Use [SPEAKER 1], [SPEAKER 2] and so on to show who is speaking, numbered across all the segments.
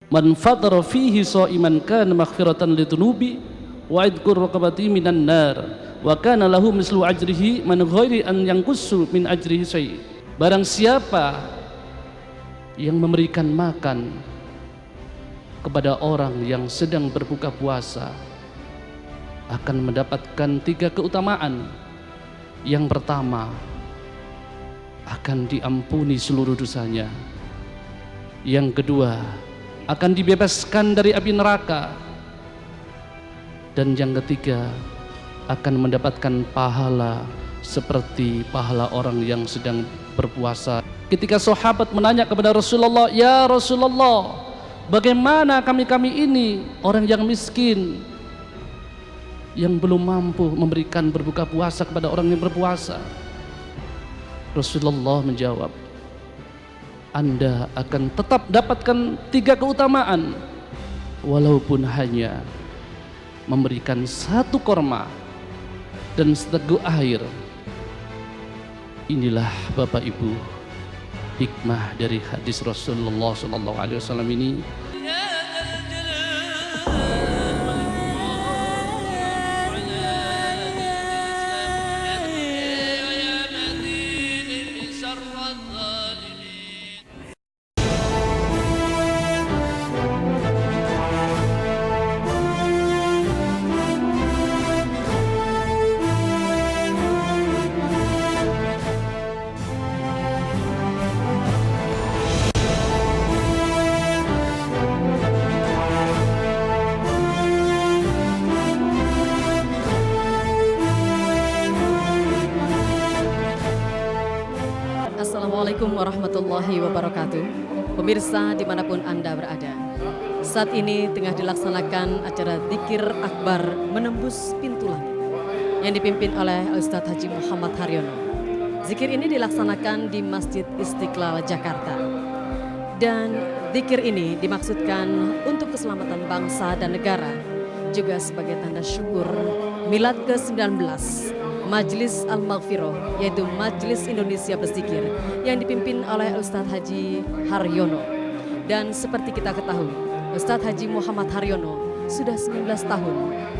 [SPEAKER 1] Man fatara fihi sha'iman kana maghfiratan lidzunubi wa idqur raqabati minan nar wa kana lahu mislu ajrihi man ghairi an yanqusu min ajrihi syai'. Barang siapa yang memberikan makan kepada orang yang sedang berbuka puasa akan mendapatkan 3 keutamaan. Yang pertama, akan diampuni seluruh dosanya. Yang kedua, akan dibebaskan dari api neraka. Dan yang ketiga, akan mendapatkan pahala seperti pahala orang yang sedang berpuasa. Ketika sahabat menanya kepada Rasulullah, "Ya Rasulullah, bagaimana kami ini orang yang miskin yang belum mampu memberikan berbuka puasa kepada orang yang berpuasa?" Rasulullah menjawab, Anda akan tetap dapatkan 3 keutamaan walaupun hanya memberikan 1 korma dan seteguk air. Inilah Bapak Ibu hikmah dari hadis Rasulullah SAW ini.
[SPEAKER 2] Assalamualaikum warahmatullahi wabarakatuh. Pemirsa dimanapun Anda berada, saat ini tengah dilaksanakan acara Dzikir Akbar Menembus Pintu Langit yang dipimpin oleh Ustadz Haji Muhammad Haryono. Zikir ini dilaksanakan di Masjid Istiqlal Jakarta, dan zikir ini dimaksudkan untuk keselamatan bangsa dan negara, juga sebagai tanda syukur milad ke-19 Majelis Al-Maghfirah, yaitu Majelis Indonesia Berzikir yang dipimpin oleh Ustadz Haji Haryono. Dan seperti kita ketahui, Ustadz Haji Muhammad Haryono sudah 19 tahun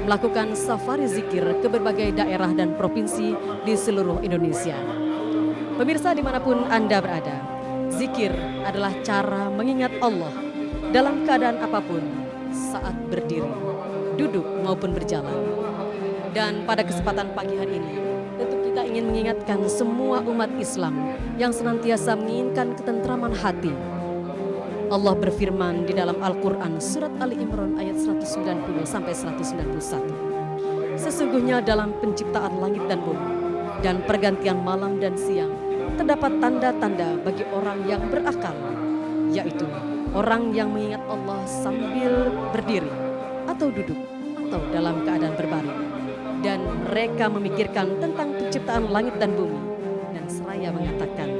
[SPEAKER 2] melakukan safari zikir ke berbagai daerah dan provinsi di seluruh Indonesia. Pemirsa dimanapun Anda berada, zikir adalah cara mengingat Allah dalam keadaan apapun, saat berdiri, duduk maupun berjalan. Dan pada kesempatan pagi hari ini, tentu kita ingin mengingatkan semua umat Islam yang senantiasa menginginkan ketentraman hati. Allah berfirman di dalam Al-Quran surat Ali Imran ayat 190-191. Sesungguhnya dalam penciptaan langit dan bumi dan pergantian malam dan siang terdapat tanda-tanda bagi orang yang berakal, yaitu orang yang mengingat Allah sambil berdiri atau duduk atau dalam keadaan berbaring. Dan mereka memikirkan tentang penciptaan langit dan bumi, dan seraya mengatakan,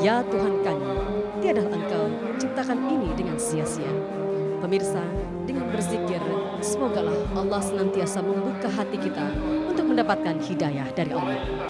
[SPEAKER 2] "Ya Tuhan kami, tiadalah Engkau menciptakan ini dengan sia-sia." Pemirsa, dengan berzikir, semogalah Allah senantiasa membuka hati kita untuk mendapatkan hidayah dari Allah.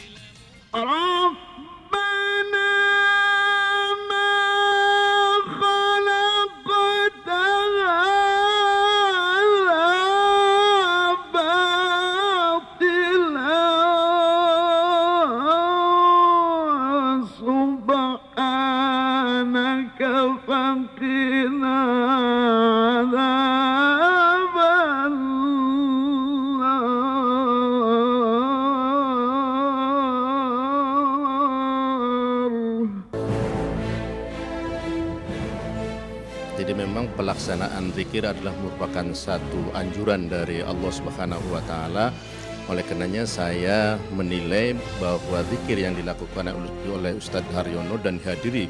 [SPEAKER 3] Jadi memang pelaksanaan zikir adalah merupakan satu anjuran dari Allah Subhanahu wa taala. Oleh karenanya saya menilai bahwa zikir yang dilakukan oleh Ustadz Haryono dan dihadiri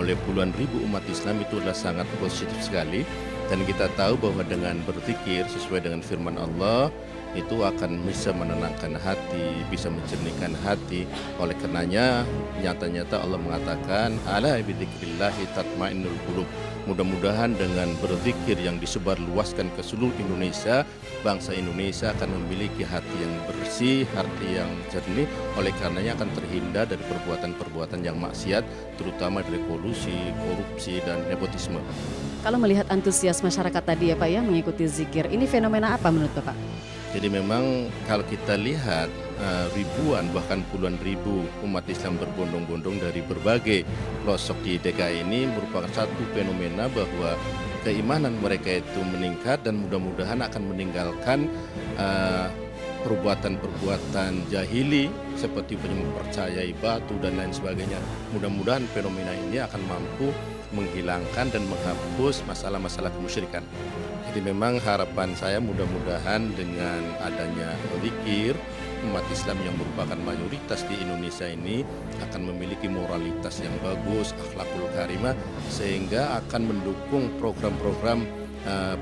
[SPEAKER 3] oleh puluhan ribu umat Islam itu adalah sangat positif sekali. Dan kita tahu bahwa dengan berzikir sesuai dengan firman Allah itu akan bisa menenangkan hati, bisa menjernihkan hati. Oleh karenanya nyata-nyata Allah mengatakan ala bidzikrillahi tatmainnul qulub. Mudah-mudahan dengan berzikir yang disebarluaskan ke seluruh Indonesia, bangsa Indonesia akan memiliki hati yang bersih, hati yang jernih. Oleh karenanya akan terhindar dari perbuatan-perbuatan yang maksiat, terutama dari kolusi, korupsi, dan nepotisme.
[SPEAKER 2] Kalau melihat antusias masyarakat tadi ya Pak ya mengikuti zikir, ini fenomena apa menurut Bapak?
[SPEAKER 3] Jadi memang kalau kita lihat ribuan bahkan puluhan ribu umat Islam berbondong-bondong dari berbagai pelosok di DKI ini merupakan satu fenomena bahwa keimanan mereka itu meningkat dan mudah-mudahan akan meninggalkan perbuatan-perbuatan jahili seperti mempercayai batu dan lain sebagainya. Mudah-mudahan fenomena ini akan mampu menghilangkan dan menghapus masalah-masalah kemusyrikan. Jadi memang harapan saya mudah-mudahan dengan adanya zikir, umat Islam yang merupakan mayoritas di Indonesia ini akan memiliki moralitas yang bagus, akhlakul karimah, sehingga akan mendukung program-program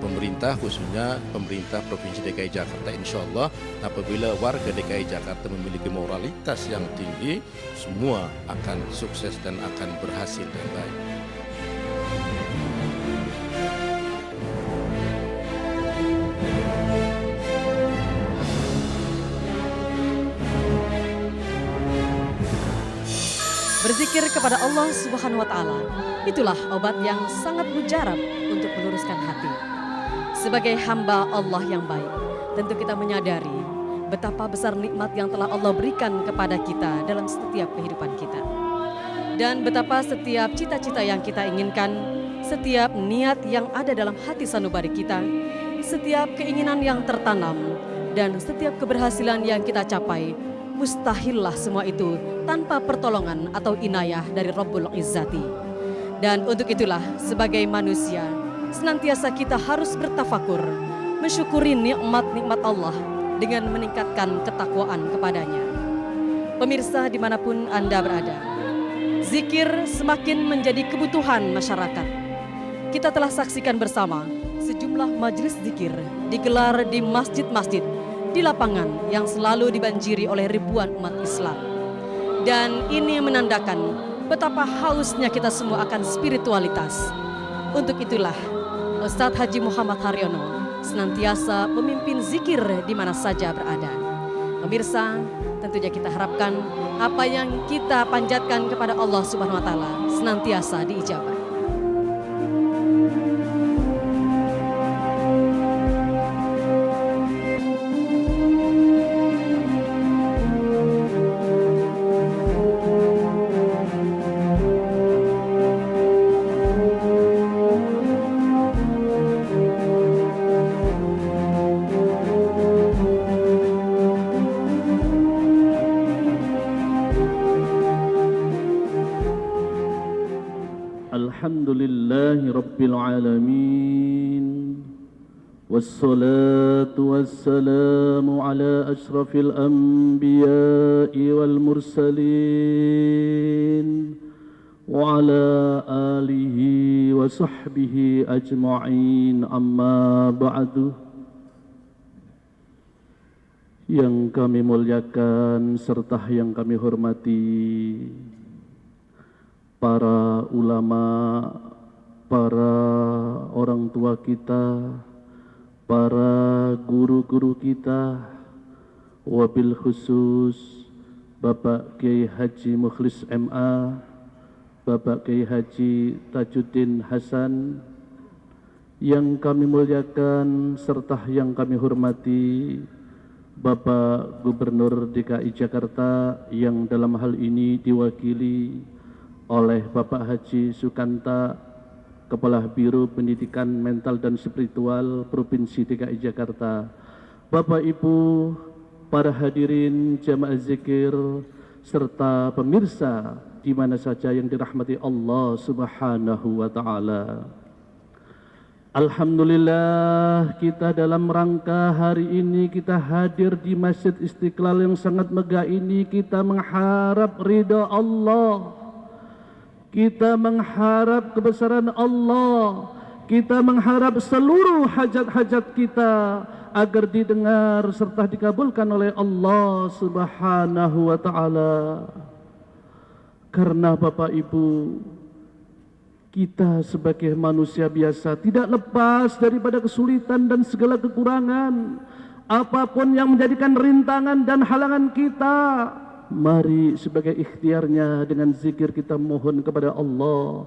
[SPEAKER 3] pemerintah, khususnya pemerintah Provinsi DKI Jakarta. Insya Allah apabila warga DKI Jakarta memiliki moralitas yang tinggi, semua akan sukses dan akan berhasil dan baik.
[SPEAKER 2] Berzikir kepada Allah Subhanahu wa Ta'ala, itulah obat yang sangat mujarab untuk meluruskan hati. Sebagai hamba Allah yang baik, tentu kita menyadari betapa besar nikmat yang telah Allah berikan kepada kita dalam setiap kehidupan kita. Dan betapa setiap cita-cita yang kita inginkan, setiap niat yang ada dalam hati sanubari kita, setiap keinginan yang tertanam, dan setiap keberhasilan yang kita capai, mustahillah semua itu tanpa pertolongan atau inayah dari Rabbul Izzati. Dan untuk itulah sebagai manusia senantiasa kita harus bertafakur, mensyukuri nikmat-nikmat Allah dengan meningkatkan ketakwaan kepadanya. Pemirsa dimanapun Anda berada, zikir semakin menjadi kebutuhan masyarakat. Kita telah saksikan bersama sejumlah majelis zikir digelar di masjid-masjid, di lapangan yang selalu dibanjiri oleh ribuan umat Islam. Dan ini menandakan betapa hausnya kita semua akan spiritualitas. Untuk itulah Ustadz Haji Muhammad Haryono senantiasa memimpin zikir di mana saja berada. Pemirsa, tentunya kita harapkan apa yang kita panjatkan kepada Allah Subhanahu wa Ta'ala senantiasa diijabah.
[SPEAKER 1] Alhamdulillahi Rabbil Alamin, wassalatu wassalamu ala ashrafil anbiya'i wal mursalin wa ala alihi wa sahbihi ajma'in, amma ba'du. Yang kami muliakan serta yang kami hormati para ulama, para orang tua kita, para guru-guru kita, wabil khusus Bapak Kiai Haji Mukhlis MA, Bapak Kiai Haji Tajuddin Hasan, yang kami muliakan serta yang kami hormati Bapak Gubernur DKI Jakarta yang dalam hal ini diwakili oleh Bapak Haji Sukanta, Kepala Biro Pendidikan Mental dan Spiritual Provinsi DKI Jakarta, Bapak Ibu, para hadirin jamaah zikir, serta pemirsa di mana saja yang dirahmati Allah Subhanahu wa Ta'ala. Alhamdulillah, kita dalam rangka hari ini kita hadir di Masjid Istiqlal yang sangat megah ini, kita mengharap ridha Allah. Kita mengharap kebesaran Allah, kita mengharap seluruh hajat-hajat kita agar didengar serta dikabulkan oleh Allah Subhanahu wa Ta'ala. Karena Bapak Ibu, kita sebagai manusia biasa tidak lepas daripada kesulitan dan segala kekurangan. Apapun yang menjadikan rintangan dan halangan kita, mari sebagai ikhtiarnya dengan zikir kita mohon kepada Allah.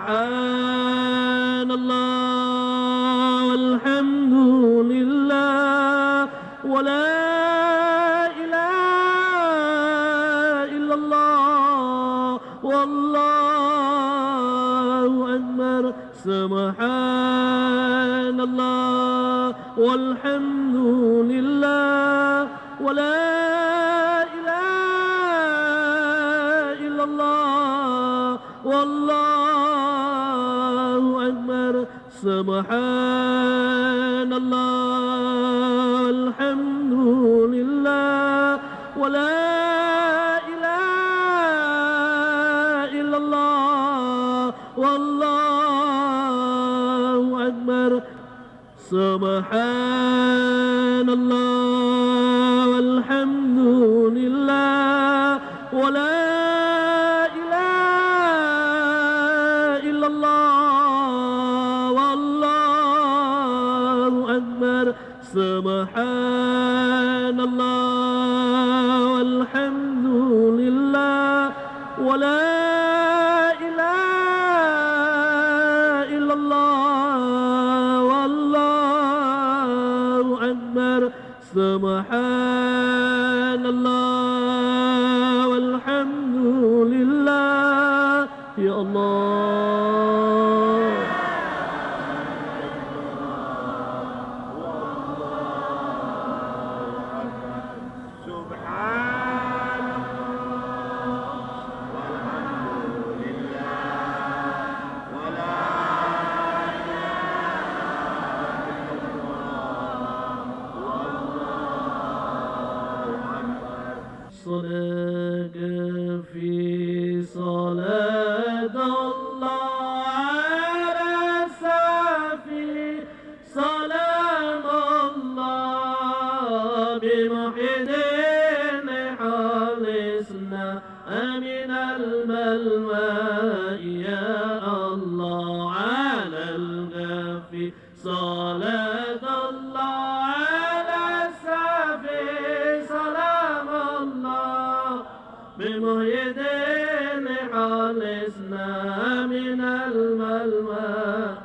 [SPEAKER 4] Subhanallah walhamdulillah wa la ilaha illallah wallahu akbar. Subhanallah walhamdulillah wa la والله أكبر. سبحان الله الحمد لله ولا إله إلا الله والله أكبر. سبحان الله والحمد لله ولا سبحان الله والحمد لله ولا إله إلا الله والله أكبر. سبحان الله والحمد لله. يا الله. صدق في صلاة الله على سافي سلام الله بمحيدين حالسنا من الملوى. يا الله على الغفي صلاة الله على سافي سلام الله بمحيدين حالسنا من الملوى.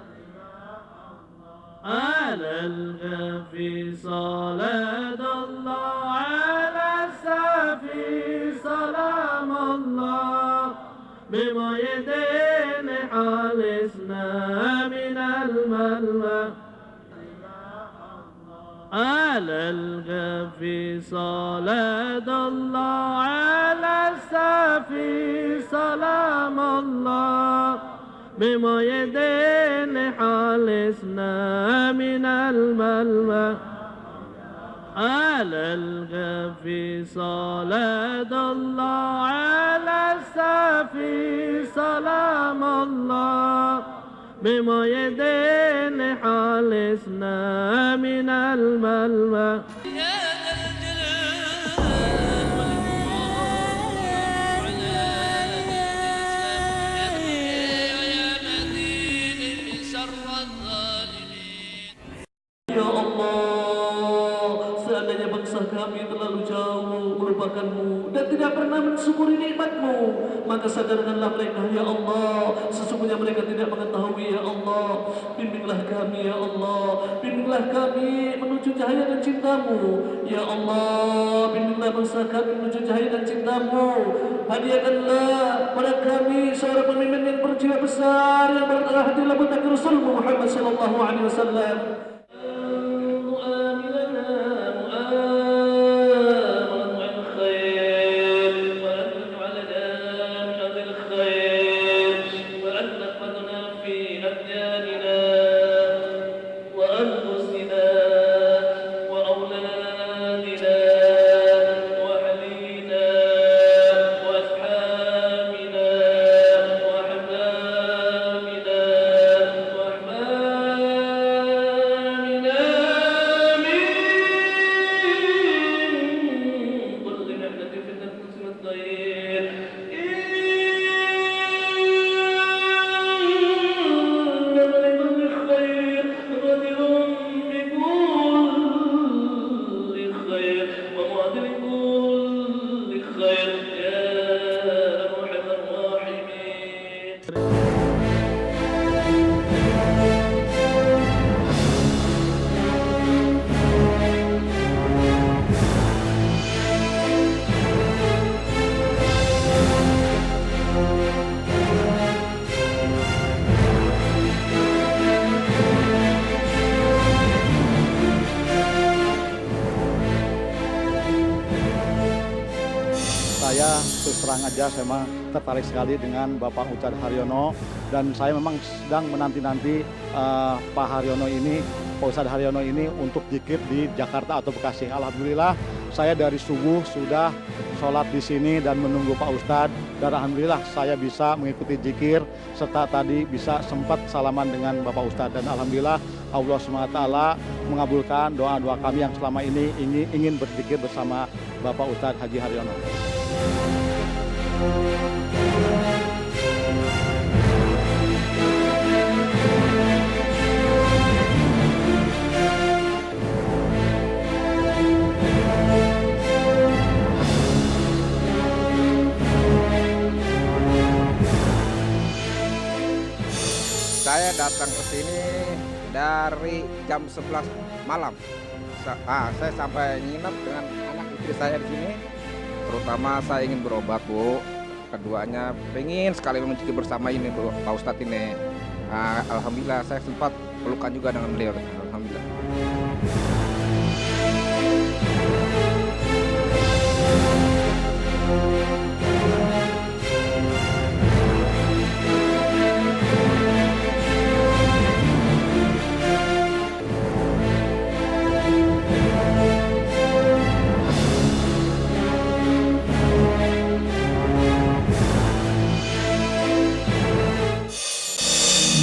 [SPEAKER 4] على الغفي صلاة الله على السافي سلام الله بمحيدين حالسنا من الملوى. على الغفي صلاة الله على السافي سلام الله بمحيدين حالسنا من الملوى. على الغفي صلاة الله على السافي سلام الله بمحيدين حالسنا من الملوى. Ya Allah, seandainya bangsa kami terlalu jauh melupakan-Mu dan tidak pernah mensyukuri nikmat-Mu, maka sadarkanlah mereka ya Allah, sesungguhnya mereka tidak mengetahui ya Allah. Bimbinglah kami ya Allah, bimbinglah kami menuju cahaya dan cinta-Mu ya Allah, bimbinglah bangsa kami menuju cahaya dan cinta-Mu. Hadiahkanlah pada kami seorang pemimpin yang berjiwa besar, yang berhati lembut dengan Rasulullah Muhammad sallallahu alaihi wasallam.
[SPEAKER 5] terus terang aja saya memang tertarik sekali dengan Bapak Ustadz Haryono, dan saya memang sedang menanti-nanti Pak Haryono ini, Pak Ustadz Haryono ini untuk zikir di Jakarta atau Bekasi. Alhamdulillah saya dari subuh sudah sholat di sini dan menunggu Pak Ustadz, dan alhamdulillah saya bisa mengikuti zikir serta tadi bisa sempat salaman dengan Bapak Ustadz, dan alhamdulillah Allah SWT mengabulkan doa-doa kami yang selama ini ingin berzikir bersama Bapak Ustadz Haji Haryono.
[SPEAKER 6] Saya datang ke sini dari jam 11 malam. Saya sampai nginep dengan anak istri saya di sini. Terutama saya ingin berobat, Bu. Keduanya pengen sekali mencicipi bersama ini, Bu, Pak Ustadz ini. Alhamdulillah saya sempat pelukan juga dengan beliau. Alhamdulillah.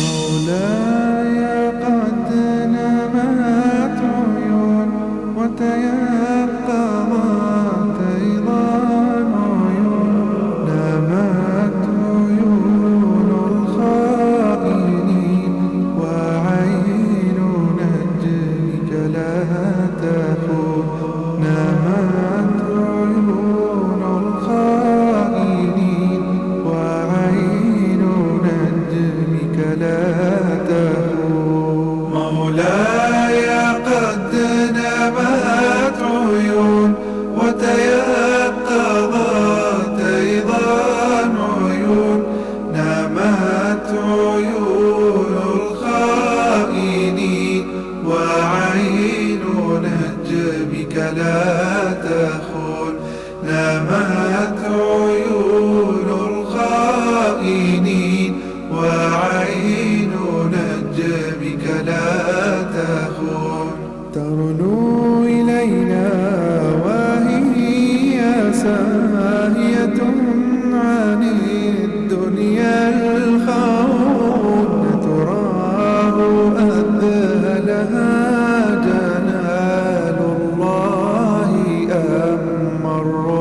[SPEAKER 7] مولاي قد نمت عيون وتيقظت أيضا عيون، نمت عيون الخائنين وعين نجمك لا تخون، نمت عيون الخائنين وعين نجمك لا تخون. مولاي قد نمت عيون وتيقظت أيضا عيون، نمت عيون الخائنين وعين نجمك لا تخون، نمت عيون الخائنين وعين نجمك لا تخون. ترنو إلينا وهي ساهية عن الدنيا الخون، تراه أذهلها جلال الله أم الروح